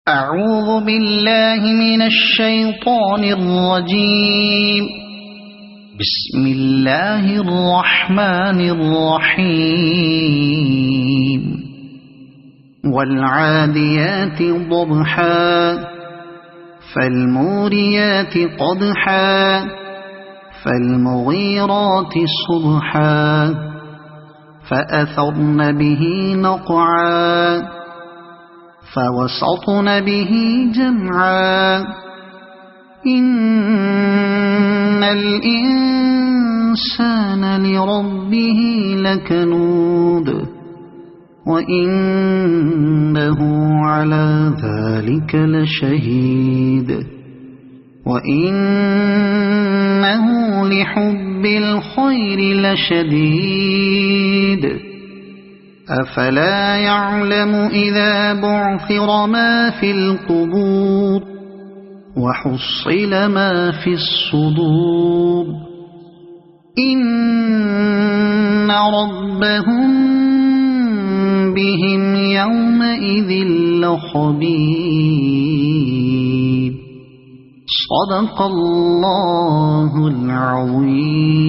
أعوذ بالله من الشيطان الرجيم. بسم الله الرحمن الرحيم. والعاديات ضبحا فالموريات قدحا فالمغيرات صبحا فأثرن به نقعا فوسطن به جمعا إن الإنسان لربه لكنود وإنه على ذلك لشهيد وإنه لحب الخير لشديد أفلا يعلم إذا بعثر ما في القبور وحصل ما في الصدور إن ربهم بهم يومئذ لخبير. صدق الله العظيم.